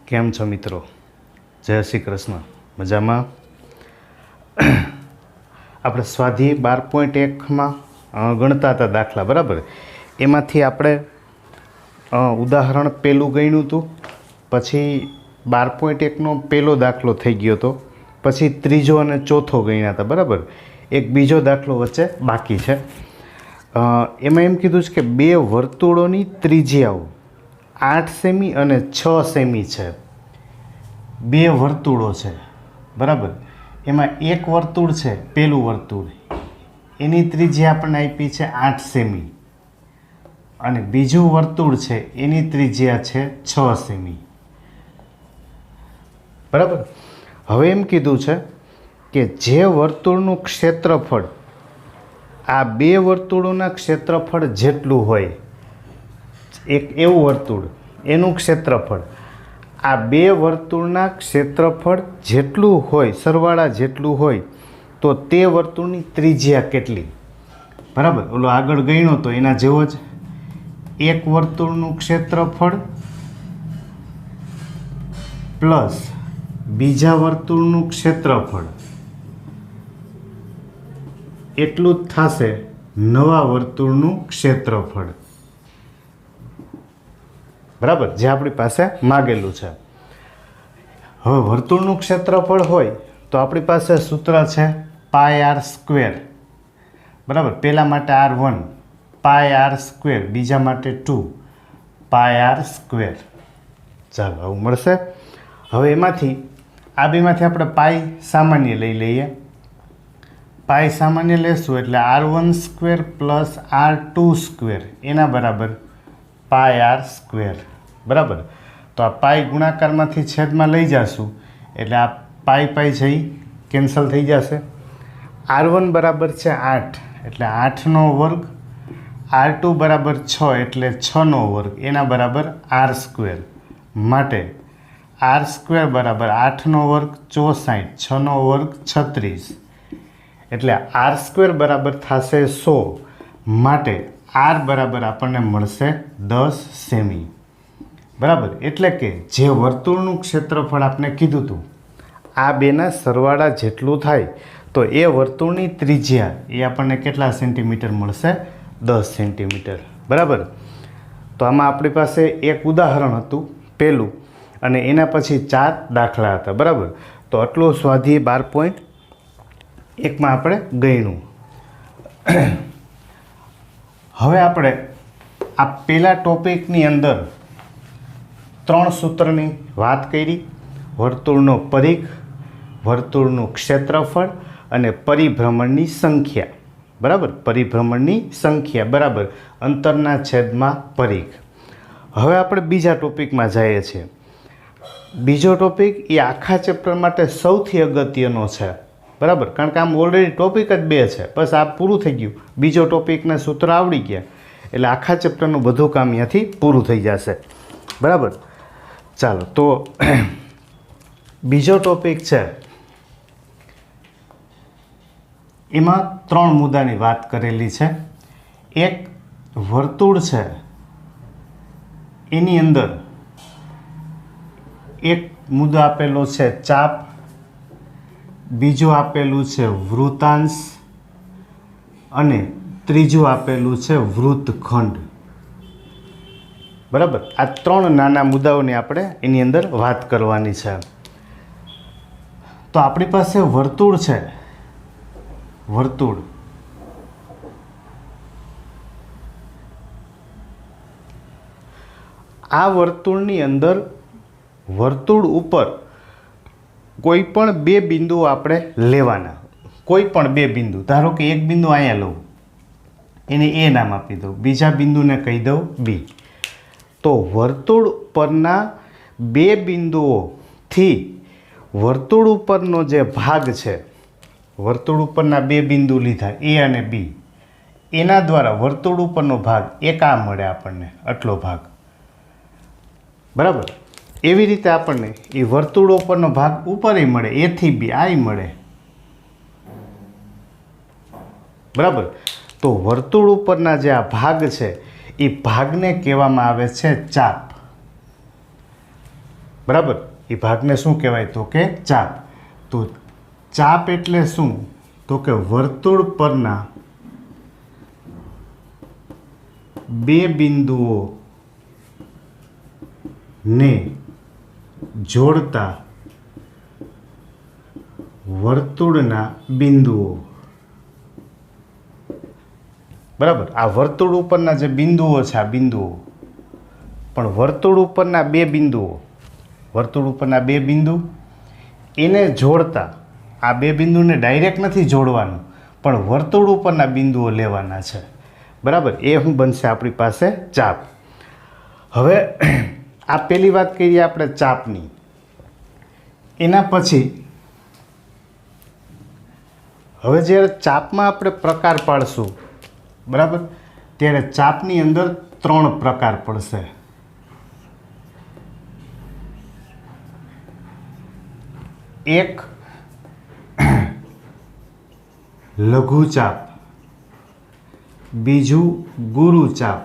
કેમ છો મિત્રો? જય શ્રી કૃષ્ણ. મજામાં? આપણે સ્વાધ્યાય 12.1માં ગણતા હતા દાખલા, બરાબર? એમાંથી આપણે ઉદાહરણ પહેલું ગણ્યું હતું, પછી 12.1નો પહેલો દાખલો થઈ ગયો હતો, પછી ત્રીજો અને ચોથો ગણ્યા હતા, બરાબર? એક બીજો દાખલો વચ્ચે બાકી છે. એમાં એમ કીધું છે કે બે વર્તુળોની ત્રિજ્યાઓ 8 સેમી અને 6 સેમી છે. બે વર્તુળો છે, બરાબર? એમાં એક વર્તુળ છે, પહેલું વર્તુળ, એની ત્રિજ્યા આપણને આપી છે 8 સેમી, અને બીજું વર્તુળ છે એની ત્રિજ્યા છે 6 સેમી, બરાબર? હવે એમ કીધું છે કે જે વર્તુળનું ક્ષેત્રફળ આ બે વર્તુળોના ક્ષેત્રફળ જેટલું હોય, એક એવું વર્તુળ એનું ક્ષેત્રફળ આ બે વર્તુળના ક્ષેત્રફળ જેટલું હોય, સરવાળા જેટલું હોય, તો તે વર્તુળની ત્રિજ્યા કેટલી? બરાબર? ઓલો આગળ ગણ્યો તો એના જેવો જ, એક વર્તુળનું ક્ષેત્રફળ પ્લસ બીજા વર્તુળનું ક્ષેત્રફળ એટલું જ થશે નવા વર્તુળનું ક્ષેત્રફળ, બરાબર? જે આપણી પાસે માગેલું છે. હવે વર્તુળનું ક્ષેત્રફળ હોય તો આપણી પાસે સૂત્ર છે πr², બરાબર? પહેલા માટે r1 πr², બીજા માટે 2 πr². ચાલો, આવું મળશે. હવે એમાંથી આ બેમાંથી આપણે પાઈ સામાન્ય લઈ લઈએ. પાઈ સામાન્ય લેશું એટલે r1² પ્લસ r2² એના બરાબર πr², બરાબર? તો આ પાઈ ગુણાકારમાંથી છેદમાં લઈ જશું એટલે આ પાઈ પાઈ જઈ કેન્સલ થઈ જશે. r1 બરાબર છે 8 એટલે 8નો વર્ગ, r2 બરાબર 6 એટલે 6નો વર્ગ એના બરાબર r². માટે r² બરાબર 8નો વર્ગ 64, 6નો વર્ગ 36, એટલે r² બરાબર થશે 100. માટે r બરાબર આપણને મળશે 10 સેમી, બરાબર? એટલે કે જે વર્તુળનું ક્ષેત્રફળ આપણે કીધું હતું આ બેના સરવાળા જેટલું થાય તો એ વર્તુળની ત્રિજ્યા એ આપણને કેટલા સેન્ટીમીટર મળશે? 10 સેન્ટીમીટર, બરાબર? તો આમાં આપણી પાસે એક ઉદાહરણ હતું પહેલું, અને એના પછી 4 દાખલા હતા, બરાબર? તો આટલું સ્વાધ્યાય 12.1માં આપણે ગણ્યું. હવે આપણે આ પહેલા ટોપિકની અંદર 3 સૂત્રની વાત કરી: વર્તુળનો પરિઘ, વર્તુળનું ક્ષેત્રફળ અને પરિભ્રમણની સંખ્યા, બરાબર? પરિભ્રમણની સંખ્યા બરાબર અંતરના છેદમાં પરિઘ. હવે આપણે બીજા ટોપિકમાં જઈએ છીએ. બીજો ટોપિક એ આખા ચેપ્ટર માટે સૌથી અગત્યનો છે, બરાબર? કારણ કે આમ ઓલરેડી ટોપિક જ 2 છે, બસ આ પૂરું થઈ ગયું. બીજો ટોપિકના સૂત્ર આવડી ગયા એટલે આખા ચેપ્ટરનું બધું કામ અહીંયાથી પૂરું થઈ જશે, બરાબર? ચાલો, તો બીજો ટોપિક છે એમાં 3 મુદ્દાની વાત કરેલી છે. એક વર્તુળ છે એની અંદર એક મુદ્દો આપેલો છે ચાપ, બીજું આપેલું છે વૃત્તાંશ, અને ત્રીજું આપેલું છે વૃત્તખંડ, બરાબર? આ 3 નાના મુદ્દાઓની આપણે એની અંદર વાત કરવાની છે. તો આપણી પાસે વર્તુળ છે, વર્તુળ આ વર્તુળની અંદર વર્તુળ ઉપર કોઈ પણ 2 બિંદુઓ આપણે લેવાના. કોઈ પણ 2 બિંદુ, ધારો કે એક બિંદુ અહીંયા લઉં, એને એ નામ આપી દઉં, બીજા બિંદુને કહી દઉં બી. તો વર્તુળ પરના 2 બિંદુઓથી વર્તુળ ઉપરનો જે ભાગ છે, વર્તુળ ઉપરના 2 બિંદુ લીધા એ અને બી, એના દ્વારા વર્તુળ ઉપરનો ભાગ એક આ મળે આપણને, આટલો ભાગ, બરાબર? એવી રીતે આપણને એ વર્તુળ ઉપરનો ભાગ ઉપરય મળે, એ થી બી આય મળે, બરાબર? તો વર્તુળ ઉપરના જે આ ભાગ છે એ ભાગને કહેવામાં આવે છે ચાપ. બરાબર. એ ભાગને શું કહેવાય તો કે ચાપ. તો ચાપ એટલે શું તો કે વર્તુળ પરના બે બિંદુઓ ને જોડતા વર્તુળના બિંદુઓ. બરાબર. આ વર્તુળ ઉપરના જે બિંદુઓ છે, આ બિંદુઓ પણ વર્તુળ ઉપરના બે બિંદુઓ, વર્તુળ ઉપરના બે બિંદુ એને જોડતા, આ બે બિંદુને ડાયરેક્ટ નથી જોડવાનું પણ વર્તુળ ઉપરના બિંદુઓ લેવાના છે. બરાબર. એ શું બનશે આપણી પાસે ચાપ. હવે આ પહેલી વાત કરીએ આપણે ચાપની. એના પછી હવે જ્યારે ચાપમાં આપણે પ્રકાર પાડશું, બરાબર, ત્યારે ચાપની અંદર 3 પ્રકાર પડશે. એક લઘુ ચાપ, બીજું ગુરુ ચાપ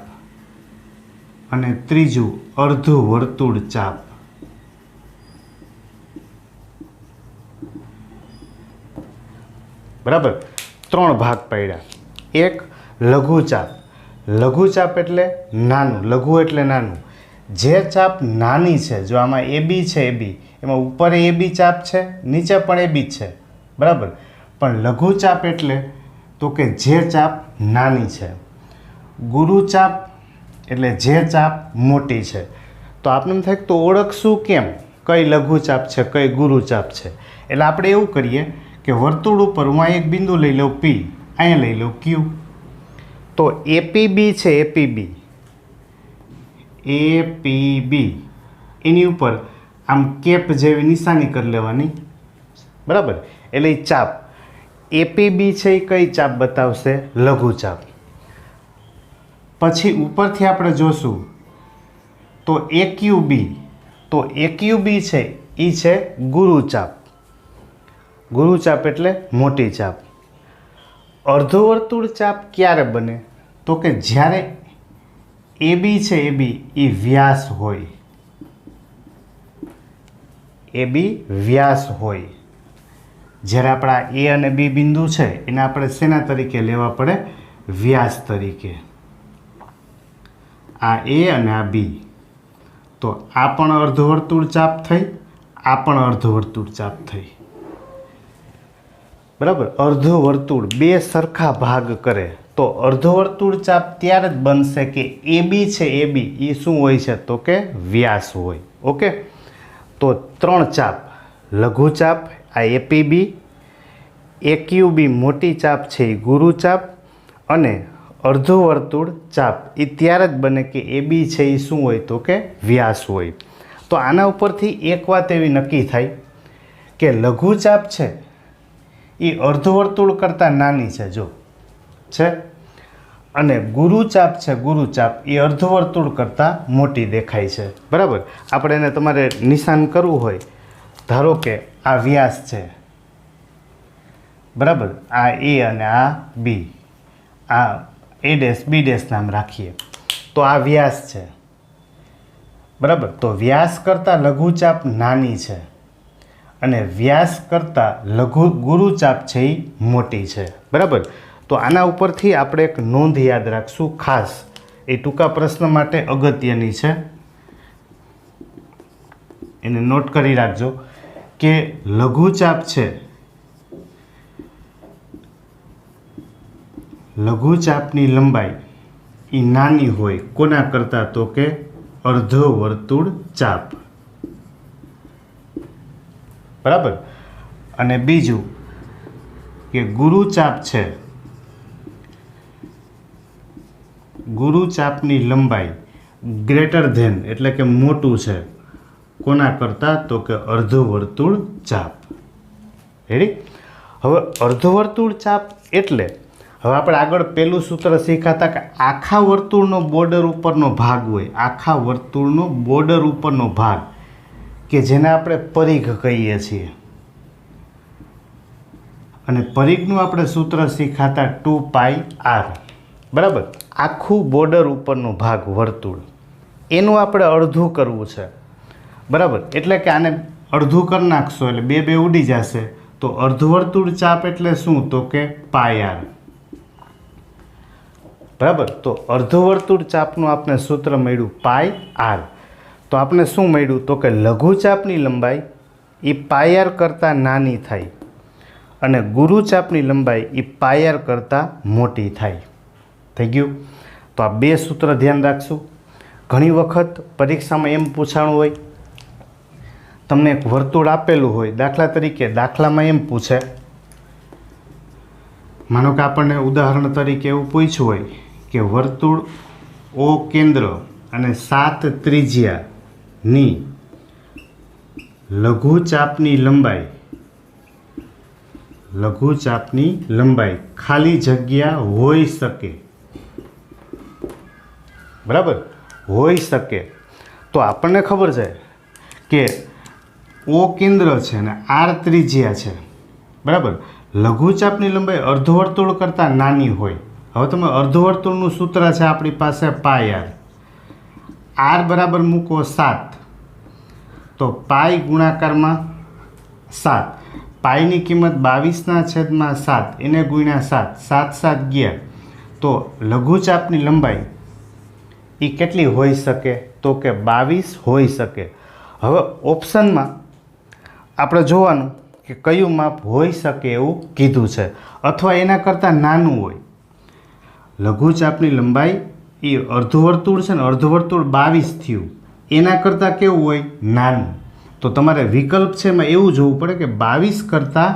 અને ત્રીજું અર્ધ વર્તુળ ચાપ. બરાબર. 3 ભાગ પડ્યા. એક લઘુ ચાપ. લઘુ ચાપ એટલે નાનું, લઘુ એટલે નાનું. જે ચાપ નાની છે, જો આમાં AB છે, AB એમાં ઉપર AB ચાપ છે, નીચે પણ AB જ છે. બરાબર. પણ લઘુ ચાપ એટલે તો કે જે ચાપ નાની છે. ગુરુ ચાપ એટલે જે ચાપ મોટી છે. તો આપણે એમ થાય તો ઓળખશું કેમ કઈ લઘુ ચાપ છે, કઈ ગુરુ ચાપ છે? એટલે આપણે એવું કરીએ કે વર્તુળ ઉપર હું એક બિંદુ લઈ લઉં P, અહીંયા લઈ લઉં Q. તો APB છે, APB એની ઉપર આમ કેપ જેવી નિશાની કરી લેવાની. બરાબર. એટલે એ ચાપ APB છે એ કઈ ચાપ બતાવશે? લઘુ ચાપ. પછી ઉપરથી આપણે જોશું તો AQB, તો AQB છે એ છે ગુરુ ચાપ. ગુરુ ચાપ એટલે મોટી ચાપ. અર્ધવર્તુળ ચાપ ક્યારે બને તો કે જ્યારે AB છે, AB એ વ્યાસ હોય, AB વ્યાસ હોય. જ્યારે આપણા A અને B બિંદુ છે એને આપણે શેના તરીકે લેવા પડે? વ્યાસ તરીકે. આ A અને આ B. તો આ પણ અર્ધવર્તુળ ચાપ થઈ, આ પણ અર્ધવર્તુળ ચાપ થઈ. બરાબર. અર્ધવર્તુળ બે સરખા ભાગ કરે તો અર્ધવર્તુળ ચાપ ત્યારે જ બનશે કે AB છે, AB એ શું હોય છે તો કે વ્યાસ હોય. ઓકે. તો 3 ચાપ, લઘુ ચાપ આ APB, AQB મોટી ચાપ છે એ ગુરુ ચાપ અને અર્ધવર્તુળ ચાપ એ ત્યારે જ બને કે AB છે એ શું હોય તો કે વ્યાસ હોય. તો આના ઉપરથી એક વાત એવી નક્કી થાય કે લઘુ ચાપ છે એ અર્ધવર્તુળ કરતાં નાની છે, જો છે, અને ગુરુ ચાપ છે, ગુરુ ચાપ એ અર્ધવર્તુળ કરતાં મોટી દેખાય છે. બરાબર. આપણે એને તમારે નિશાન કરવું હોય, ધારો કે આ વ્યાસ છે, બરાબર, આ A અને આ B, આ A ડેશ B ડેશ નામ રાખીએ તો આ વ્યાસ છે. બરાબર. તો વ્યાસ કરતાં લઘુ ચાપ નાની છે અને વ્યાસ કરતાં ગુરુ ચાપ છે એ મોટી છે. બરાબર. તો આના ઉપરથી આપણે એક નોંધ યાદ રાખશું ખાસ, એ ટૂંકા પ્રશ્ન માટે અગત્યની છે, એને નોટ કરી રાખજો કે લઘુ ચાપ છે, લઘુ ચાપની લંબાઈ એ નાની હોય કોના કરતાં તો કે અર્ધવર્તુળ ચાપ. બરાબર. અને બીજું કે ગુરુ ચાપ છે, ગુરુ ચાપની લંબાઈ ગ્રેટર ધેન એટલે કે મોટું છે કોના કરતાં તો કે અર્ધવર્તુળ ચાપ. રેડી? હવે અર્ધવર્તુળ ચાપ એટલે હવે આપણે આગળ પહેલું સૂત્ર શીખાતા કે આખા વર્તુળનો બોર્ડર ઉપરનો ભાગ હોય, આખા વર્તુળનો બોર્ડર ઉપરનો ભાગ કે જેને આપણે પરિઘ કહીએ છીએ. અને પરિઘનું આપણે સૂત્ર શીખાતા 2πr. બરાબર. આખું બોર્ડર ઉપરનો ભાગ વર્તુળ એનું આપણે અડધું કરવું છે. બરાબર, એટલે કે આને અડધું કરી નાખશો એટલે બે બે ઉડી જશે. તો અર્ધવર્તુળ ચાપ એટલે શું? તો કે પાય આર. બરાબર, તો અર્ધવર્તુળ ચાપનું આપણે સૂત્ર મળ્યું પાય આર. તો આપણે શું મળ્યું? તો કે લઘુચાપની લંબાઈ એ પાય આર કરતાં નાની થાય અને ગુરુચાપની લંબાઈ એ પાય આર કરતાં મોટી થાય. થઈ ગયું? તો આ બે સૂત્ર ધ્યાન રાખશું. ઘણી વખત પરીક્ષામાં એમ પૂછાણું હોય, તમને એક વર્તુળ આપેલું હોય, દાખલા તરીકે દાખલામાં એમ પૂછે, માનો કે આપણને ઉદાહરણ તરીકે એવું પૂછ્યું હોય કે વર્તુળ ઓ કેન્દ્ર અને 7 ત્રિજ્યાની લઘુચાપની લંબાઈ ખાલી જગ્યા હોઈ શકે. બરાબર, હોઈ શકે. તો આપણને ખબર છે કે ઓ કેન્દ્ર છે ને આર ત્રિજ્યા છે. બરાબર, લઘુચાપની લંબાઈ અર્ધવર્તુળ કરતાં નાની હોય. હવે તમે અર્ધવર્તુળનું સૂત્ર છે આપણી પાસે પાય આર. આર બરાબર મૂકો 7, તો પાય ગુણાકારમાં 7. પાયની કિંમત 22/7, એને ગુણ્યા 7, 7 7 ગયા. તો લઘુચાપની લંબાઈ એ કેટલી હોઈ શકે? તો કે 22 હોઈ શકે. હવે ઓપ્શનમાં આપણે જોવાનું કે કયું માપ હોઈ શકે એવું કીધું છે અથવા એના કરતાં નાનું હોય. લઘુચાપની લંબાઈ એ અર્ધવર્તુળ છે ને, અર્ધવર્તુળ 22 થયું, એના કરતાં કેવું હોય? નાનું. તો તમારે વિકલ્પ છે એમાં એવું જોવું પડે કે 22 કરતાં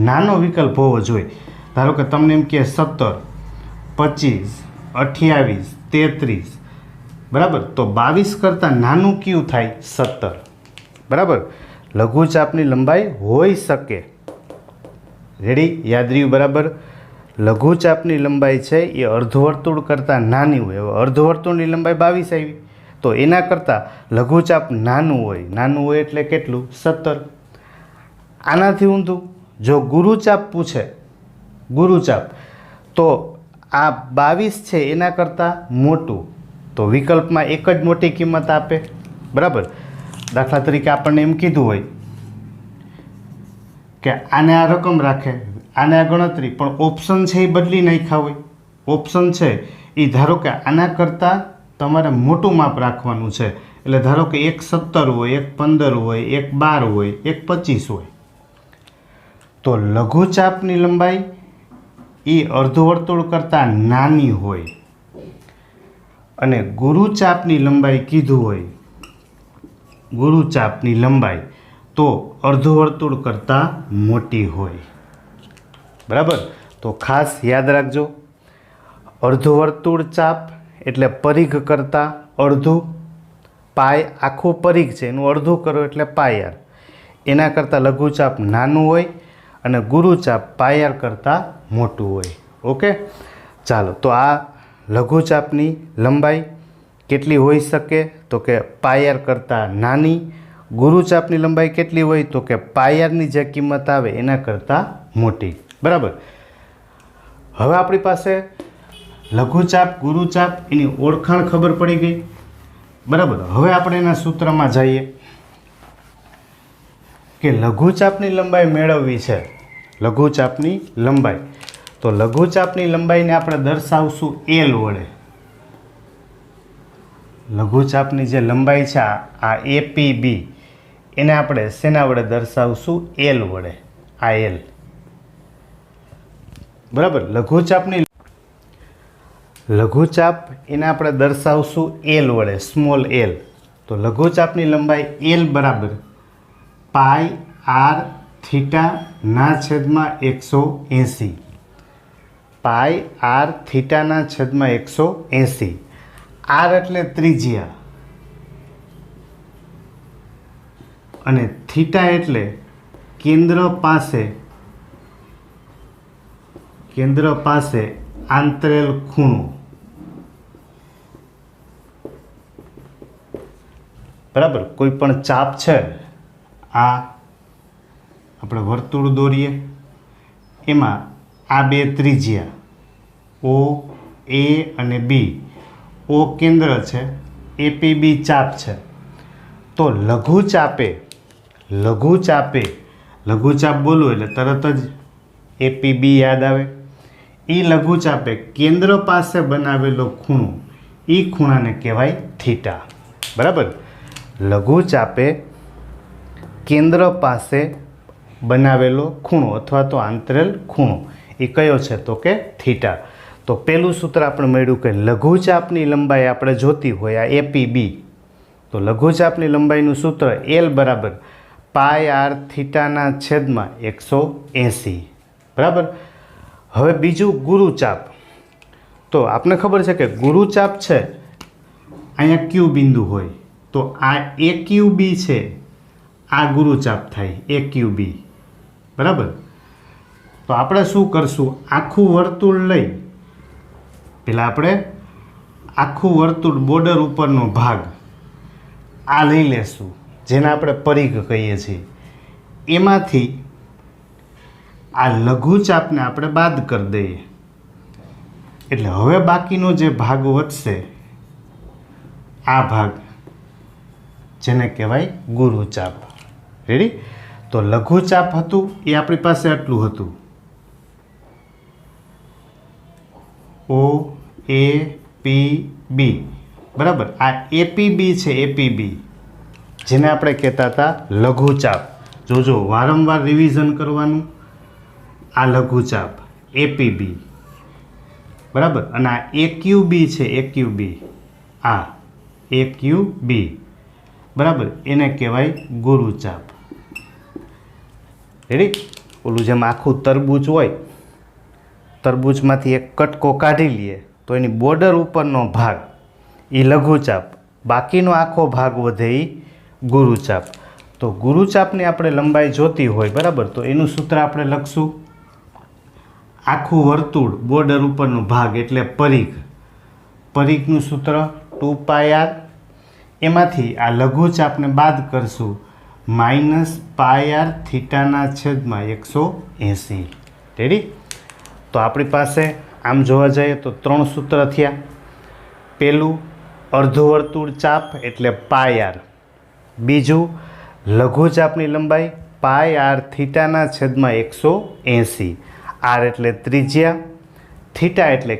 નાનો વિકલ્પ હોવો જોઈએ. ધારો કે તમને એમ કે 17, 25, 28, 33. બરાબર, તો 22 કરતાં નાનું કયું થાય? 17. બરાબર, લઘુચાપની લંબાઈ હોઈ શકે. રેડી? યાદ રહ્યું? બરાબર, લઘુચાપની લંબાઈ છે એ અર્ધવર્તુળ કરતાં નાની હોય. હવે અર્ધવર્તુળની લંબાઈ 22 આવી, તો એના કરતાં લઘુચાપ નાનું હોય. નાનું હોય એટલે કેટલું? 17. આનાથી ઊંધું જો ગુરુચાપ પૂછે, ગુરુચાપ, તો આ 22 છે એના કરતાં મોટું, તો વિકલ્પમાં એક જ મોટી કિંમત આપે. બરાબર, દાખલા તરીકે આપણને એમ કીધું હોય કે આને આ રકમ રાખે, આને આ ગણતરી, પણ ઓપ્શન છે એ બદલી નાખ્યા હોય. ઓપ્શન છે એ ધારો કે આના કરતાં તમારે મોટું માપ રાખવાનું છે. એટલે ધારો કે એક 17 હોય, એક 15 હોય, એક 12 હોય, એક 25 હોય. તો લઘુચાપની લંબાઈ એ અર્ધવર્તુળ કરતાં નાની હોય અને ગુરુચાપની લંબાઈ કીધું હોય, ગુરુચાપની લંબાઈ તો અર્ધવર્તુળ કરતાં મોટી હોય. બરાબર, તો ખાસ યાદ રાખજો, અર્ધવર્તુળ ચાપ એટલે પરિઘ કરતાં અડધું. પાય આખું પરિઘ છે એનું અડધું કરો એટલે પાય આર. એના કરતાં લઘુચાપ નાનું હોય અને ગુરુચાપ પાય આર કરતાં મોટું હોય. ઓકે, ચાલો. તો આ લઘુચાપની લંબાઈ કેટલી હોઈ શકે? તો કે પાય આર કરતાં નાની. ગુરુચાપની લંબાઈ કેટલી હોય? તો કે પાય આરની જે કિંમત આવે એના કરતાં મોટી. બરાબર, હવે આપણી પાસે લઘુચાપ, ગુરુચાપ એની ઓળખાણ ખબર પડી ગઈ. બરાબર, હવે આપણે એના સૂત્રમાં જઈએ કે લઘુચાપની લંબાઈ મેળવવી છે. લઘુચાપની લંબાઈ, તો લઘુચાપની લંબાઈને આપણે દર્શાવશું એલ વડે. લઘુચાપની જે લંબાઈ છે આ APB, એને આપણે શેના વડે દર્શાવશું? એલ વડે. આ એલ. બરાબર, લઘુચાપ એને આપણે દર્શાવશું એલ વડે, સ્મોલ એલ. તો લઘુચાપની લંબાઈ એલ બરાબર પાય આર થીટાના છેદમાં 180. પાય આર થીટાના છેદમાં 180. આર એટલે ત્રિજ્યા અને થીટા એટલે કેન્દ્ર પાસે આંતરેલ ખૂણો. બરાબર, કોઈ પણ ચાપ છે, આ આપણે વર્તુળ દોરીએ, એમાં આ બે ત્રિજ્યા O A અને B, O કેન્દ્ર છે, APB ચાપ છે તો લઘુચાપ બોલું એટલે તરત જ એપીબી યાદ આવે. એ લઘુચાપે કેન્દ્ર પાસે બનાવેલો ખૂણો, એ ખૂણાને કહેવાય થીટા. બરાબર. લઘુચાપે કેન્દ્ર પાસે બનાવેલો ખૂણો અથવા તો આંતરેલ ખૂણો એ કયો છે? તો કે થીટા. તો પહેલું સૂત્ર આપણે મળ્યું કે લઘુચાપની લંબાઈ આપણે જોતી હોય આ એપીબી, તો લઘુચાપની લંબાઈનું સૂત્ર એલ બરાબર પાય આર થીટાના છેદમાં 180. બરાબર. હવે બીજું ગુરુચાપ. તો આપને ખબર છે કે ગુરુચાપ છે અહીંયા ક્યુ બિંદુ હોય, તો આ એ ક્યુ બી છે, આ ગુરુચાપ થાય એ ક્યુ બી. બરાબર. તો આપણે શું કરશું? આખું વર્તુળ લઈ પેલા આપણે આખું વર્તુળ બોર્ડર ઉપરનો ભાગ આ લઈ લેશું, જેને આપણે પરિઘ કહીએ છીએ. એમાંથી આ લઘુચાપને આપણે બાદ કરી દઈએ, એટલે હવે બાકીનો જે ભાગ વધશે આ ભાગ, જેને કહેવાય ગુરુચાપ. રેડી? તો લઘુચાપ હતું એ આપણી પાસે આટલું હતું, ઓ એ પી બી. બરાબર. આ એપીબી છે, એપીબી, જેને આપણે કહેતા હતા લઘુચાપ. જોજો વારંવાર રિવિઝન કરવાનું. આ લઘુચાપ એપીબી. બરાબર. અને આ એક્યુબી છે, એક્યુબી, આ એક્યુબી. બરાબર. એને કહેવાય ગુરુચાપ. રેડી? ઓલું જેમ આખું તરબૂચ હોય, તરબૂચમાંથી એક કટકો કાઢી લઈએ તો એની બોર્ડર ઉપરનો ભાગ એ લઘુચાપ, બાકીનો આખો ભાગ વધે એ ગુરુચાપ. તો ગુરુચાપની આપણે લંબાઈ જોતી હોય, બરાબર, તો એનું સૂત્ર આપણે લખશું આખું વર્તુળ બોર્ડર ઉપરનો ભાગ એટલે પરિઘ. પરિઘનું સૂત્ર 2πr. એમાંથી આ લઘુચાપને બાદ કરશું -πr થીટાના છેદમાં 180. રેડી? તો આપણી પાસે આમ જોવા જઈએ તો 3 સૂત્ર થયા. પહેલું અર્ધવર્તુળ ચાપ એટલે πr. બીજું લઘુચાપની લંબાઈ πr થીટાના છેદમાં 180. આર એટલે ત્રિજ્યા, થીટા એટલે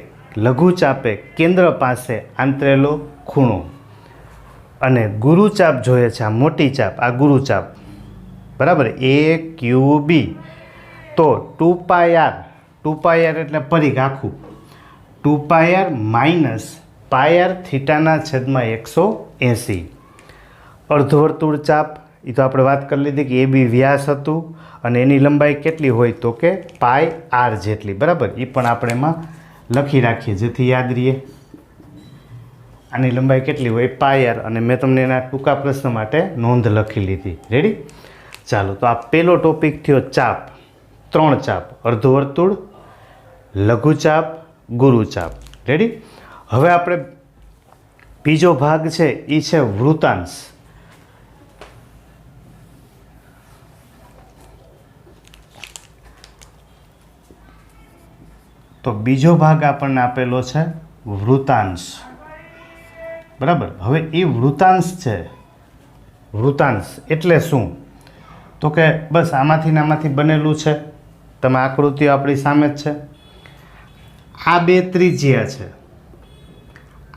લઘુચાપે કેન્દ્ર પાસે આંતરેલો ખૂણો, અને ગુરુચાપ જોઈએ છે આ મોટી ચાપ, આ ગુરુચાપ. બરાબર. એ ક્યુ બી. તો 2πr એટલે પરિઘ આખું, 2πr -πr થીટાના છેદમાં 180. અર્ધવર્તુળ ચાપ એ તો આપણે વાત કરી લીધી કે એ બી વ્યાસ હતું અને એની લંબાઈ કેટલી હોય તો કે πr જેટલી. બરાબર. એ પણ આપણે એમાં લખી રાખીએ જેથી યાદ રહીએ. આની લંબાઈ કેટલી હોય? πr. અને મેં તમને એના ટૂંકા પ્રશ્ન માટે નોંધ લખી લીધી. રેડી? ચાલો. તો આ પહેલો ટોપિક થયો ચાપ. 3 ચાપ: અર્ધવર્તુળ, લઘુચાપ, ગુરુચાપ. રેડી? હવે આપણે બીજો ભાગ છે એ છે વૃત્તાંશ. તો બીજો ભાગ આપણને આપેલો છે વૃત્તાંશ. બરાબર. હવે એ વૃત્તાંશ છે, વૃત્તાંશ એટલે શું? તો કે બસ આમાંથી ને આમાંથી બનેલું છે. તમે આકૃતિઓ આપણી સામે જ છે. આ બે ત્રિજ્યા છે,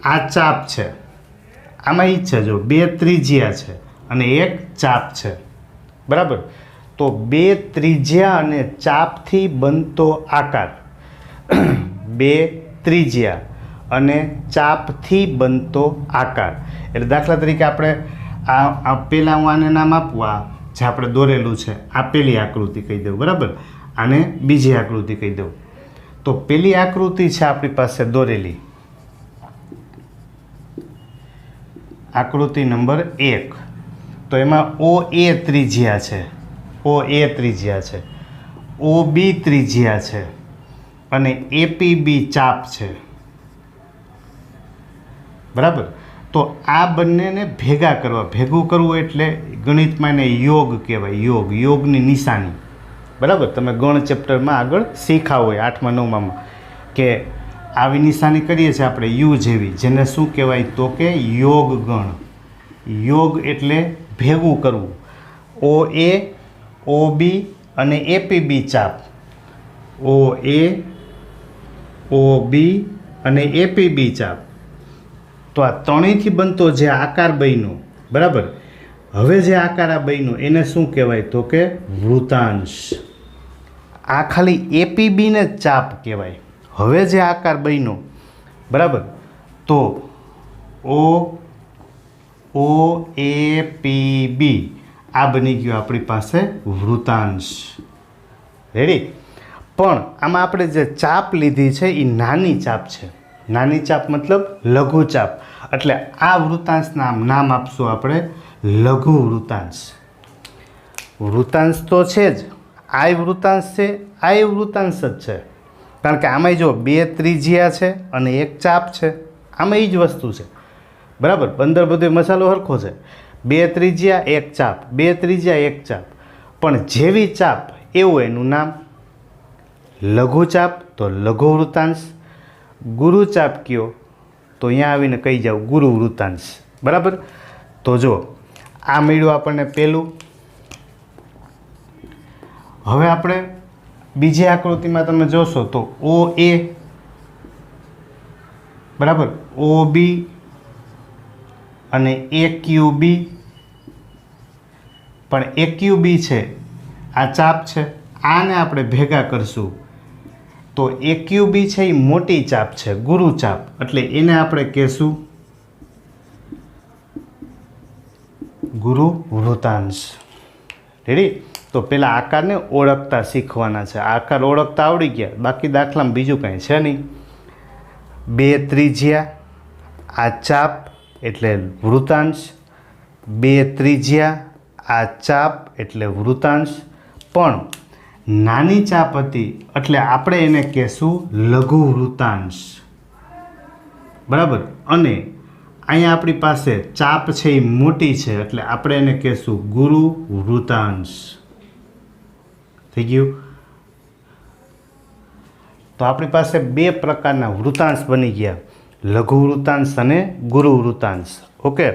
આ ચાપ છે, આમાં ઈ છે જો બે ત્રિજ્યા છે અને એક ચાપ છે. બરાબર. તો બે ત્રિજ્યા અને ચાપથી બનતો આકાર, બે ત્રિજ્યા અને ચાપથી બનતો આકાર. એટલે દાખલા તરીકે આપણે આ પહેલાં હું આને નામ આપું, આ જે આપણે દોરેલું છે આ પહેલી આકૃતિ કહી દઉં. બરાબર. આને બીજી આકૃતિ કહી દઉં. તો પહેલી આકૃતિ છે આપણી પાસે દોરેલી, આકૃતિ નંબર 1. તો એમાં ઓ એ ત્રિજ્યા છે, ઓ એ ત્રિજ્યા છે, ઓ બી ત્રિજ્યા છે અને એપીબી ચાપ છે. બરાબર. તો આ બંનેને ભેગા કરવા, ભેગું કરવું એટલે ગણિતમાં એને યોગ કહેવાય. યોગ, યોગની નિશાની. બરાબર. તમે ગણ ચેપ્ટરમાં આગળ શીખા હોય 8મા 9મામાં કે આવી નિશાની કરીએ છીએ આપણે યુ જેવી, જેને શું કહેવાય તો કે યોગ ગણ. યોગ એટલે ભેગું કરવું. OA, OB અને APB ચાપ. OA, OB અને APB ચાપ. તો આ ત્રણેયથી બનતો જે આકાર બન્યો, બરાબર. હવે જે આકાર આ બન્યો એને શું કહેવાય? તો કે વૃતાંશ. આ ખાલી APB ને ચાપ કહેવાય. હવે જે આકાર બન્યો, બરાબર, તો OAPB આ બની ગયો આપણી પાસે વૃતાંશ. રેડી? પણ આમાં આપણે જે ચાપ લીધી છે એ નાની ચાપ છે. નાની ચાપ મતલબ લઘુ ચાપ. એટલે આ વૃતાંશના નામ આપશું આપણે લઘુ વૃતાંશ. વૃતાંશ તો છે જ, આ વૃતાંશ છે, આ વૃતાંશ જ છે. કારણ કે આમાં જો 2 ત્રિજ્યા છે અને 1 ચાપ છે. આમાં એ જ વસ્તુ છે, બરાબર. અંદર બધો મસાલો સરખો છે. 2 ત્રિજ્યા 1 ચાપ, 2 ત્રિજ્યા 1 ચાપ. પણ જેવી ચાપ એવું એનું નામ. લઘુ ચાપ તો લઘુ વૃતાંશ, ગુરુ ચાપ કયો તો અહીંયા આવીને કહી જાવ ગુરુ વૃતાંશ. બરાબર. તો જો આ મળ્યું આપણને પહેલું. હવે આપણે બીજી આકૃતિમાં તમે જોશો તો OA, બરાબર, OB અને AQB. પણ AQB છે આ ચાપ છે, આને આપણે ભેગા કરશું તો AQB છે એ મોટી ચાપ છે, ગુરુ ચાપ. એટલે એને આપણે કહેશું ગુરુ વૃતાંશ. રેડી? તો પેલા આકારને ઓળખતા શીખવાના છે. આકાર ઓળખતા આવડી ગયા, બાકી દાખલામાં બીજું કાંઈ છે નહીં. 2 ત્રિજ્યા આ ચાપ એટલે વૃતાંશ, 2 ત્રિજ્યા આ ચાપ એટલે વૃતાંશ. પણ નાની ચાપ હતી એટલે આપણે એને કહેશું લઘુ વૃતાંશ. બરાબર. અને અહીંયા આપણી પાસે ચાપ છે એ મોટી છે એટલે આપણે એને કહેશું ગુરુ વૃતાંશ. થઈ ગયું? તો આપણી પાસે 2 પ્રકારના વૃતાંશ બની ગયા, લઘુ વૃતાંશ અને ગુરુ વૃતાંશ. ઓકે.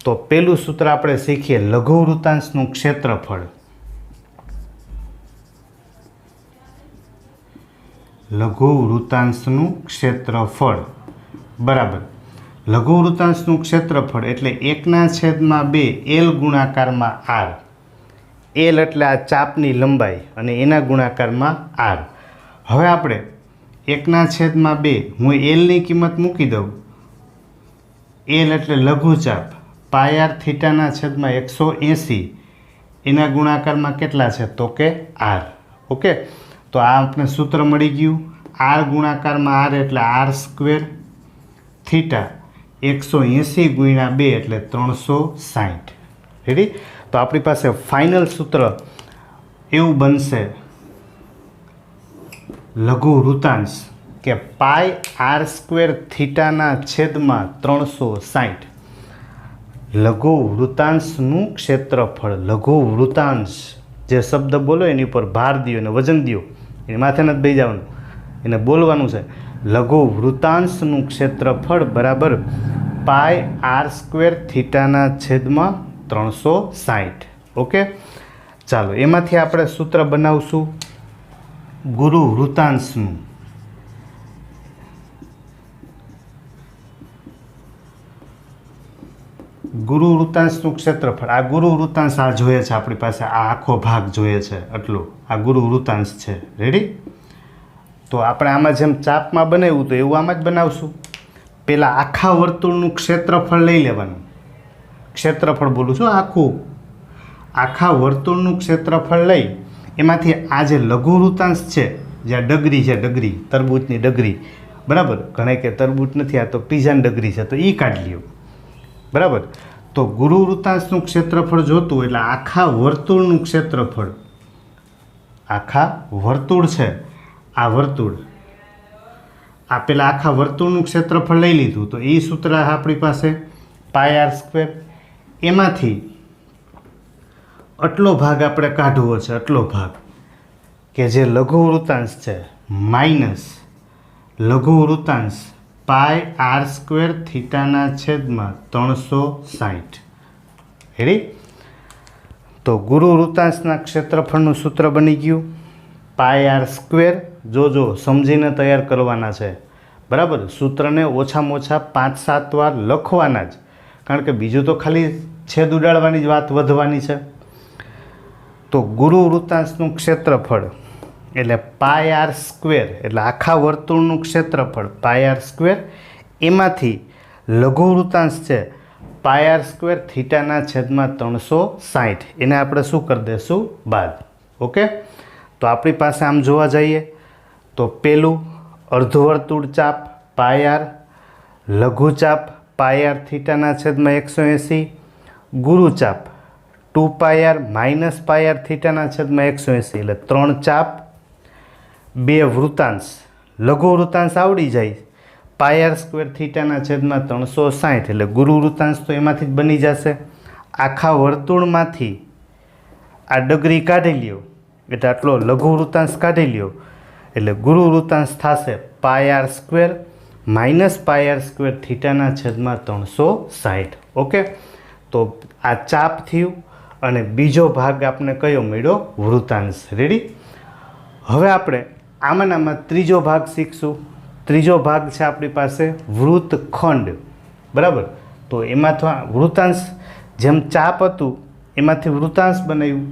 તો પેલું સૂત્ર આપણે શીખીએ, લઘુ વૃતાંશનું ક્ષેત્રફળ. લઘુ વૃતાંશનું ક્ષેત્રફળ, બરાબર. લઘુ વૃતાંશનું ક્ષેત્રફળ એટલે 1/2 L ગુણાકારમાં R. L એટલે આ ચાપની લંબાઈ અને એના ગુણાકારમાં R. હવે આપણે 1/2 હું Lની કિંમત મૂકી દઉં. L એટલે લઘુ ચાપ, πr θ/180 એના ગુણાકારમાં કેટલા છે? તો કે R. ઓકે. તો આ આપણે સૂત્ર મળી ગયું. R ગુણાકારમાં R એટલે R² થીટા 180 ગુણ્યા 2 એટલે 360. રેડી? તો આપણી પાસે ફાઇનલ સૂત્ર એવું બનશે લઘુ વૃતાંશ કે πr² θ/360. લઘુ વૃતાંશનું ક્ષેત્રફળ. લઘુ વૃતાંશ જે શબ્દ બોલો એની ઉપર ભાર દો અને વજન દો, એની માથે નથી બેસી જવાનું, એને બોલવાનું છે. લઘુ વૃતાંશનું ક્ષેત્રફળ બરાબર πr² θ/360. ઓકે. ચાલો એમાંથી આપણે સૂત્ર બનાવશું ગુરુ વૃતાંશનું. ગુરુ વૃતાંશનું ક્ષેત્રફળ. આ ગુરુ વૃતાંશ આ જોઈએ છે આપણી પાસે, આ આખો ભાગ જોઈએ છે એટલો. આ ગુરુ વૃતાંશ છે. રેડી? તો આપણે આમાં જેમ ચાપમાં બનાવ્યું તો એવું આમાં જ બનાવશું. પહેલાં આખા વર્તુળનું ક્ષેત્રફળ લઈ લેવાનું. ક્ષેત્રફળ બોલું છું આખું. આખા વર્તુળનું ક્ષેત્રફળ લઈ એમાંથી આ જે લઘુ વૃતાંશ છે, જ્યાં ડગરી છે, ડગરી તરબૂચની ડગરી, બરાબર. ઘણે કે તરબૂચ નથી, આ તો પીઝાની ડગરી છે, તો એ કાઢી લ્યો. બરાબર. તો ગુરુ વૃતાંશનું ક્ષેત્રફળ જોતું એટલે આખા વર્તુળનું ક્ષેત્રફળ. આખા વર્તુળ છે, આ વર્તુળ, આ પેલા આખા વર્તુળનું ક્ષેત્રફળ લઈ લીધું તો એ સૂત્ર આપણી પાસે πr². એમાંથી આટલો ભાગ આપણે કાઢવો છે, આટલો ભાગ કે જે લઘુ વૃતાંશ છે માઇનસ લઘુ વૃતાંશ πr² θ/360. રેડી? તો ગુરુ વૃત્તાંશના ક્ષેત્રફળનું સૂત્ર બની ગયું πr². જો સમજીને તૈયાર કરવાના છે, બરાબર. સૂત્રને ઓછામાં ઓછા 5-7 વાર લખવાના જ, કારણ કે બીજું તો ખાલી છેદ ઉડાડવાની જ વાત વધવાની છે. તો ગુરુ વૃત્તાંશનું ક્ષેત્રફળ એટલે πr², એટલે આખા વર્તુળનું ક્ષેત્રફળ πr². એમાંથી લઘુ વૃત્તાંશ છે πr² થીટાના છેદમાં 360. એને આપણે શું કરી દઈશું? બાદ. ઓકે. તો આપણી પાસે આમ જોવા જઈએ તો પેલું અર્ધવર્તુળ ચાપ πr, લઘુ ચાપ πr થીટાના છેદમાં 180, ગુરુચાપ 2πr - πr થીટાના છેદમાં 180. એટલે 3 ચાપ, 2 વૃત્તાંશ. લઘુ વૃત્તાંશ આવડી જાય πr² થીટાના છેદમાં 360. એટલે ગુરુ વૃત્તાંશ તો એમાંથી જ બની જશે. આખા વર્તુળમાંથી આ ડગરી કાઢી લ્યો એટલે આટલો લઘુ વૃત્તાંશ કાઢી લ્યો એટલે ગુરુ વૃત્તાંશ થશે πr² - πr² થીટાના છેદમાં 360. ઓકે. તો આ ચાપ થયું અને બીજો ભાગ આપણે કયો મળ્યો? વૃત્તાંશ. રેડી? હવે આપણે આમાં ત્રીજો ભાગ શીખશું. ત્રીજો ભાગ છે આપણી પાસે વૃત્તખંડ, બરાબર. તો એમાં તો વૃત્તાંશ જેમ ચાપ હતું એમાંથી વૃત્તાંશ બનાવ્યું,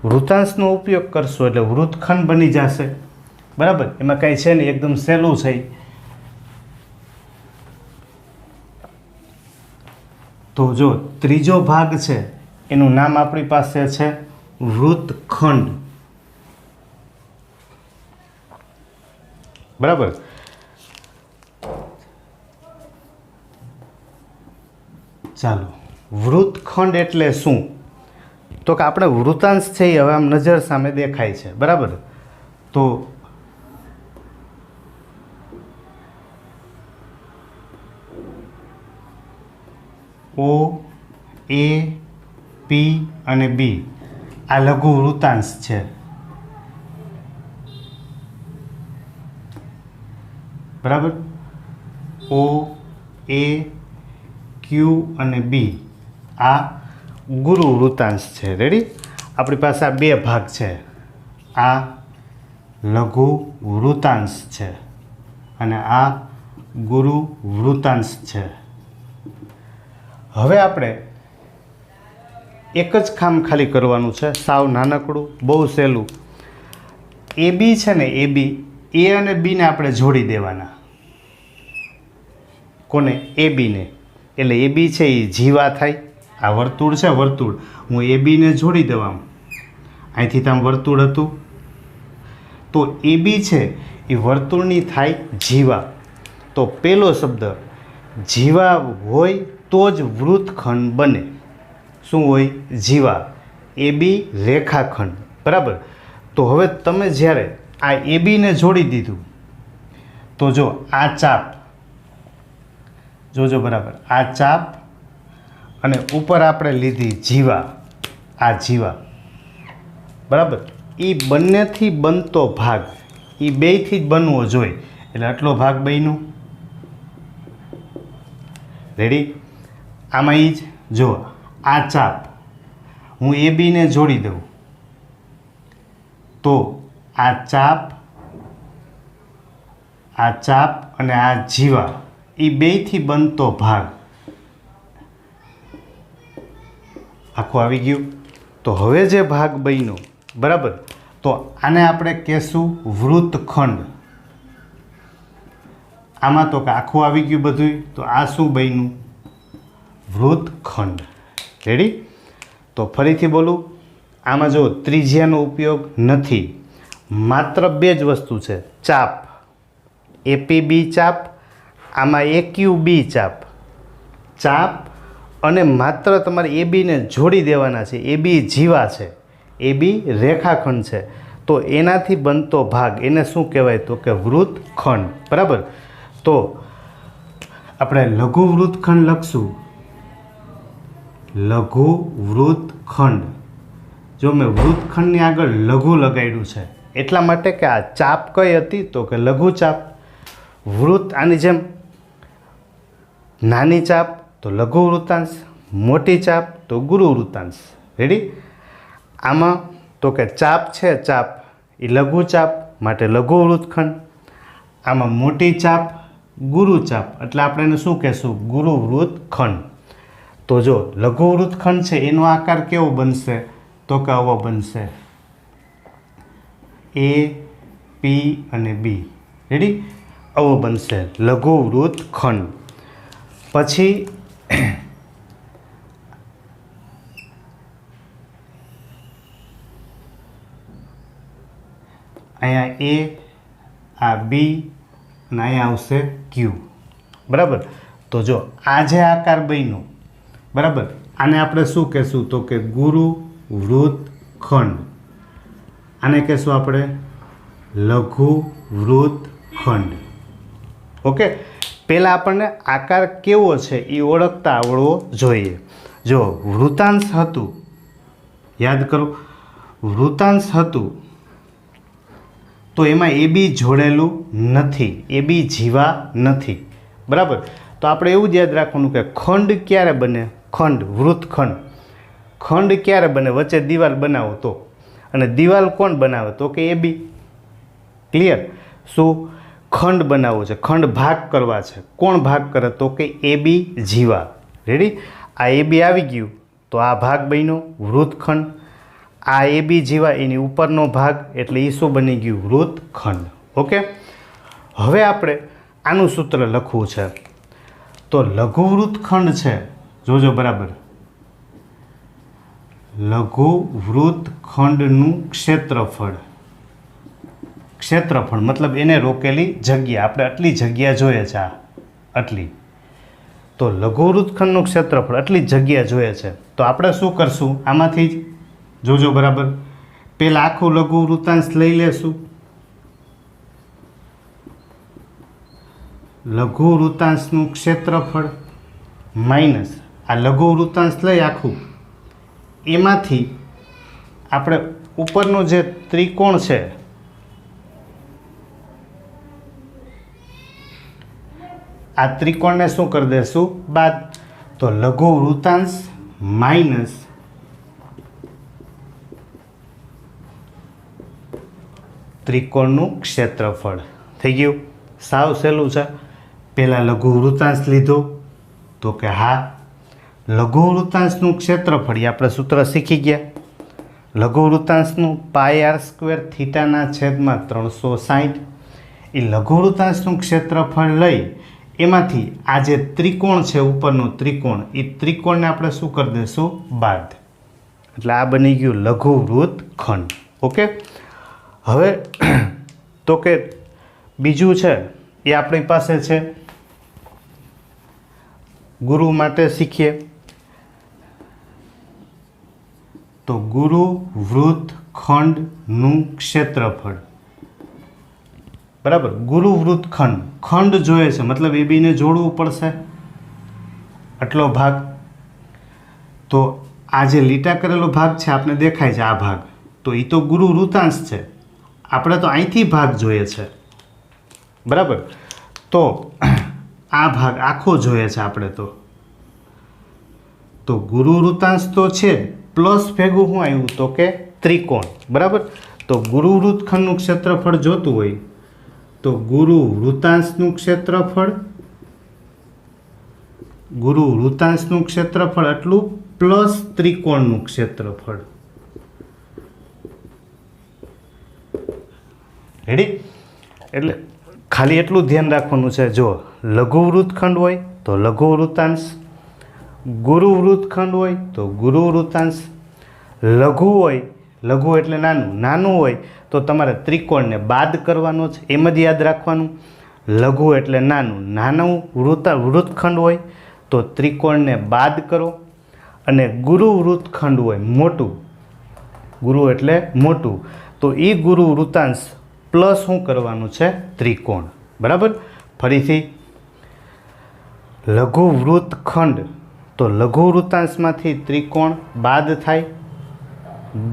વૃત્તાંશનો ઉપયોગ કરશો એટલે વૃત્તખંડ બની જશે, બરાબર. એમાં કાંઈ છે નહીં, એકદમ સહેલું છે. તો જો ત્રીજો ભાગ છે એનું નામ આપણી પાસે છે વૃત્તખંડ, બરાબર. ચાલો, વૃત્તખંડ એટલે શું? તો કે આપણે વૃત્તાંશ છે એ હવે આમ નજર સામે દેખાય છે, બરાબર. તો O, A, P અને B આ લઘુ વૃત્તાંશ છે, બરાબર. O, A, Q અને B આ ગુરુ વૃત્તાંશ છે. રેડી? આપણી પાસે આ બે ભાગ છે. આ લઘુ વૃત્તાંશ છે અને આ ગુરુ વૃત્તાંશ છે. હવે આપણે એક જ કામ ખાલી કરવાનું છે, સાવ નાનકડું, બહુ સહેલું. AB છે ને, AB, A અને B ને આપણે જોડી દેવાના. કોને? AB ને. એટલે AB છે એ જીવા થાય. આ વર્તુળ છે, વર્તુળ, હું AB ને જોડી દેવા. અહીંથી તો આમ વર્તુળ હતું, તો AB છે એ વર્તુળની થાય જીવા. તો પેલો શબ્દ જીવા હોય તો જ વૃત્તખંડ બને. શું હોય? જીવા. AB રેખાખંડ, બરાબર. તો હવે તમે જ્યારે આ AB ને જોડી દીધું તો જો આ ચાપ, જોજો બરાબર, આ ચાપ અને ઉપર આપણે લીધી જીવા, આ જીવા, બરાબર. એ બંનેથી બનતો ભાગ એ બેયથી જ બનવો જોઈએ. એટલે આટલો ભાગ બન્યો. રેડી? આમાં એ જ જો આ ચાપ હું AB ને જોડી દઉં તો આ ચાપ અને આ જીવા એ બેયથી બનતો ભાગ આખું આવી ગયું. તો હવે જે ભાગ બન્યો, બરાબર, તો આને આપણે કહેશું વૃત્તખંડ. આમાં તો કે આખું આવી ગયું બધું, તો આ શું બન્યું? વૃત્તખંડ. રેડી? તો ફરીથી બોલું, આમાં જો ત્રિજ્યાનો ઉપયોગ નથી, માત્ર બે જ વસ્તુ છે, ચાપ APB ચાપ, આમાં AQB ચાપ અને માત્ર તમારે AB ને જોડી દેવાના છે. AB જીવા છે, AB રેખાખંડ છે, તો એનાથી બનતો ભાગ એને શું કહેવાય? તો કે વૃત્તખંડ, બરાબર. તો આપણે લઘુ વૃત્તખંડ લખશું. લઘુ વૃત્તખંડ. જો મેં વૃત્તખંડની આગળ લઘુ લગાડ્યું છે એટલા માટે કે આ ચાપ કઈ હતી? તો કે લઘુ ચાપ. વૃત્ત આની જેમ નાની ચાપ તો લઘુ વૃત્તાંશ, મોટી ચાપ તો ગુરુ વૃત્તાંશ. રેડી? આમાં તો કે ચાપ છે, ચાપ એ લઘુ ચાપ માટે લઘુ વૃત્તખંડ. આમાં મોટી ચાપ ગુરુ ચાપ એટલે આપણે એને શું કહેશું? ગુરુ વૃત્તખંડ. તો જો લઘુ વૃત્તખંડ છે એનો આકાર કેવો બનશે? તો કે આવો બનશે, એ પી અને બી. રેડી? આવો બનશે લઘુ વૃત્તખંડ. પછી અહીંયા એ, આ બી અને અહીંયા આવશે ક્યુ. બરાબર? તો જો આ જે આકાર બન્યો, બરાબર, આને આપણે શું કહેશું? તો કે ગુરુ વૃત્તખંડ. આને કહેશું આપણે લઘુ વૃત્તખંડ. ઓકે, પહેલાં આપણને આકાર કેવો છે એ ઓળખતા આવડવો જોઈએ. જો વૃત્તાંશ હતું, યાદ કરો, વૃત્તાંશ હતું તો એમાં એ બી જોડેલું નથી, એ બી જીવા નથી. બરાબર? તો આપણે એવું જ યાદ રાખવાનું કે ખંડ ક્યારે બને? ખંડ, વૃત્તખંડ. ખંડ ક્યારે બને? વચ્ચે દિવાલ બનાવો તો. અને દિવાલ કોણ બનાવે? તો કે એ બી. ક્લિયર? શું ખંડ બનાવવો છે, ખંડ ભાગ કરવા છે, કોણ ભાગ કરે? તો કે એ બી જીવા. રેડી? આ એ બી આવી ગયું તો આ ભાગ બન્યો વૃત્તખંડ. આ એ બી જીવા એની ઉપરનો ભાગ એટલે એ શું બની ગયું? વૃત્તખંડ. ઓકે, હવે આપણે આનું સૂત્ર લખવું છે. તો લઘુ વૃત્તખંડ છે, જોજો બરાબર, લઘુ વૃત્તખંડનું ક્ષેત્રફળ. ક્ષેત્રફળ મતલબ એને રોકેલી જગ્યા. આપણે આટલી જગ્યા જોઈએ છે, આ આટલી. તો લઘુ વૃત્તખંડનું ક્ષેત્રફળ આટલી જગ્યા જોઈએ છે. તો આપણે શું કરશું? આમાંથી જ જોજો બરાબર, પહેલાં આખું લઘુ વૃત્તાંશ લઈ લેશું. લઘુ વૃત્તાંશનું ક્ષેત્રફળ માઇનસ આ લઘુ વૃત્તાંશ લઈ આખું, એમાંથી આપણે ઉપરનો જે ત્રિકોણ છે આ ત્રિકોણને શું કરી દઈશું? બાદ. તો લઘુ વૃત્તાંશ માઇનસ ત્રિકોણનું ક્ષેત્રફળ. થઈ ગયું? સાવ સહેલું છે. પહેલાં લઘુ વૃત્તાંશ લીધો તો કે હા, લઘુ વૃત્તાંશનું ક્ષેત્રફળ એ આપણે સૂત્ર શીખી ગયા. લઘુ વૃત્તાંશનું πr² થીટાના છેદમાં 360. એ લઘુ વૃત્તાંશનું ક્ષેત્રફળ લઈ એમાંથી આ જે ત્રિકોણ છે ઉપરનો ત્રિકોણ, એ ત્રિકોણને આપણે શું કરી દઈશું? બાદ. એટલે આ બની ગયું લઘુ વૃત્તખંડ. ઓકે, હવે તો કે બીજું છે એ આપણી પાસે છે, ગુરુ માટે શીખીએ. તો ગુરુ વૃત્તખંડનું ક્ષેત્રફળ. બરાબર? ગુરુ વૃત્તખંડ, ખંડ જોઈએ છે મતલબ એ બીને જોડવું પડશે આટલો ભાગ. તો આ જે લીટા કરેલો ભાગ છે આપણે દેખાય છે, આ ભાગ, તો એ તો ગુરુ વૃત્તાંશ છે. આપણે તો અહીંથી ભાગ જોઈએ છે. બરાબર? તો આ ભાગ આખો જોઈએ છે આપણે. તો ગુરુ વૃત્તાંશ તો છે, પ્લસ ભેગું શું આવ્યું? તો કે ત્રિકોણ. બરાબર? તો ગુરુ વૃત્તખંડનું ક્ષેત્રફળ જોતું હોય તો ગુરુ વૃત્તાંશનું ક્ષેત્રફળ, ગુરુ વૃત્તાંશનું ક્ષેત્રફળ એટલું પ્લસ ત્રિકોણનું ક્ષેત્રફળ. રેડી? એટલે ખાલી એટલું ધ્યાન રાખવાનું છે, જો લઘુ વૃત્તખંડ હોય તો લઘુ વૃત્તાંશ, ગુરુ વૃત્તખંડ હોય તો ગુરુ વૃત્તાંશ, લઘુ હોય, લઘુ એટલે નાનું, નાનું હોય તો તમારે ત્રિકોણને બાદ કરવાનો છે, એમ જ યાદ રાખવાનું. લઘુ એટલે નાનું, નાનું વૃત્તખંડ હોય તો ત્રિકોણને બાદ કરો. અને ગુરુ વૃત્તખંડ હોય મોટું, ગુરુ એટલે મોટું, તો એ ગુરુ વૃત્તાંશ પ્લસ શું કરવાનું છે? ત્રિકોણ. બરાબર? ફરીથી લઘુ વૃત્તખંડ તો લઘુ વૃત્તાંશમાંથી ત્રિકોણ બાદ થાય.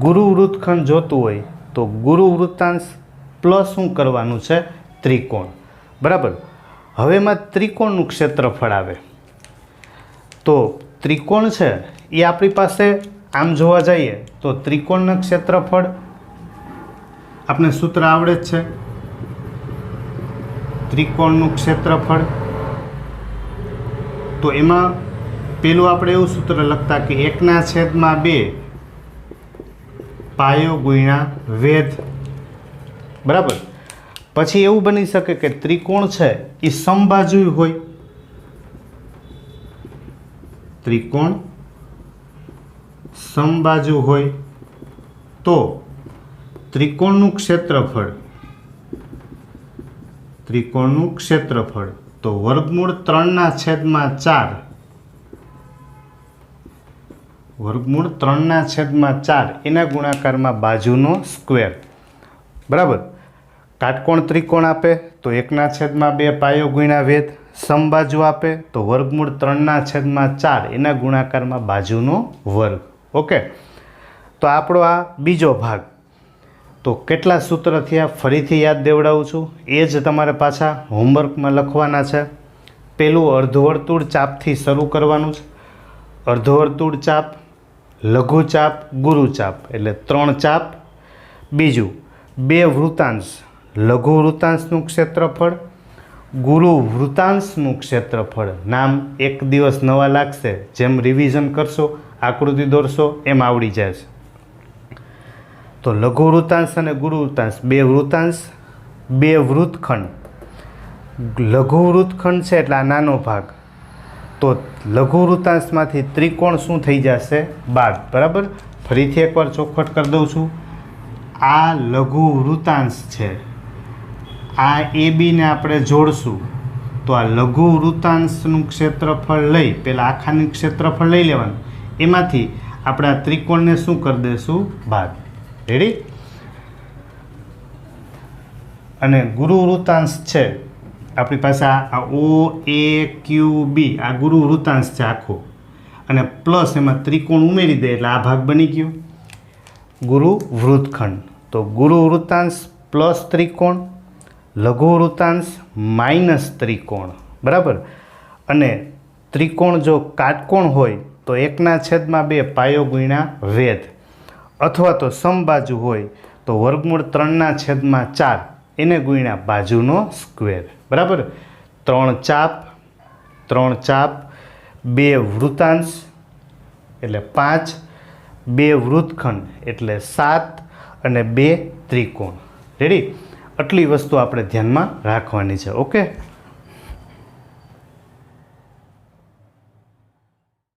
ગુરુ વૃત્તખંડ જોતું હોય તો ગુરુ વૃત્તાંશ પ્લસ શું કરવાનું છે? ત્રિકોણ. બરાબર? હવે એમાં ત્રિકોણનું ક્ષેત્રફળ આવે. તો ત્રિકોણ છે એ આપણી પાસે આમ જોવા જઈએ તો ત્રિકોણનું ક્ષેત્રફળ આપણે સૂત્ર આવડે જ છે, ત્રિકોણનું ક્ષેત્રફળ. તો એમાં પેલું આપણે એવું સૂત્ર લખતા કે 1/2 પાયો ગુણ્યા વેધ. બરાબર. પછી એવું બની શકે કે ત્રિકોણ છે એ સમબાજુ હોય, ત્રિકોણ સમબાજુ હોય તો ત્રિકોણનું ક્ષેત્રફળ તો વર્ગમૂળ 3/4 એના ગુણાકારમાં બાજુનો સ્ક્વેર. બરાબર. કાટકોણ ત્રિકોણ આપે તો 1/2 પાયો ગુણ્યા વેધ, સમબાજુ આપે તો વર્ગમૂળ 3/4 એના ગુણાકારમાં બાજુનો વર્ગ. ઓકે. તો આપણો આ બીજો ભાગ. તો કેટલા સૂત્ર થયા ફરીથી યાદ દેવડાવું છું, એ જ તમારે પાછા હોમવર્કમાં લખવાના છે. પેલું અર્ધવર્તુળ ચાપથી શરૂ કરવાનું છે. અર્ધવર્તુળ ચાપ, લઘુ ચાપ, ગુરુ ચાપ એટલે 3 ચાપ. બીજું 2 વૃત્તાંશ, લઘુ વૃત્તાંશનું ક્ષેત્રફળ, ગુરુ વૃત્તાંશનું ક્ષેત્રફળ. નામ એક દિવસ નવા લાગશે, જેમ રિવિઝન કરશો, આકૃતિ દોરશો એમ આવડી જશે. તો લઘુ વૃત્તાંશ અને ગુરુ વૃત્તાંશ, 2 વૃત્તાંશ, 2 વૃત્તખંડ. લઘુ વૃત્તખંડ છે એટલે આ નાનો ભાગ. તો લઘુ વૃત્તાંશમાંથી ત્રિકોણ શું થઈ જશે? બાદ. બરાબર. ફરીથી એકવાર ચોખવટ કરી દઉં છું. આ લઘુ વૃત્તાંશ છે, આ એ બીને આપણે જોડશું તો આ લઘુ વૃત્તાંશનું ક્ષેત્રફળ લઈ, પહેલાં આખાનું ક્ષેત્રફળ લઈ લેવાનું, એમાંથી આપણે આ ત્રિકોણને શું કરી દઈશું? બાદ. રેડી? અને ગુરુ વૃત્તાંશ છે આપણી પાસે, આ ઓ એ ક્યુ બી, આ ગુરુ વૃત્તાંશ છે આખો, અને પ્લસ એમાં ત્રિકોણ ઉમેરી દે એટલે આ ભાગ બની ગયો ગુરુ વૃત્તખંડ. તો ગુરુ વૃત્તાંશ પ્લસ ત્રિકોણ, લઘુ વૃત્તાંશ માઇનસ ત્રિકોણ. બરાબર. અને ત્રિકોણ જો કાટકોણ હોય તો 1/2 પાયો ગુણ્યા વેધ, અથવા તો સમબાજુ હોય તો વર્ગમૂળ 3/4 એને ગુણ્યા બાજુનો સ્ક્વેર. બરાબર. 3 ચાપ, 2 વૃત્તાંશ એટલે 5, 2 વૃત્તખંડ એટલે 7 અને 2 ત્રિકોણ. રેડી? આટલી વસ્તુ આપણે ધ્યાનમાં રાખવાની છે. ઓકે.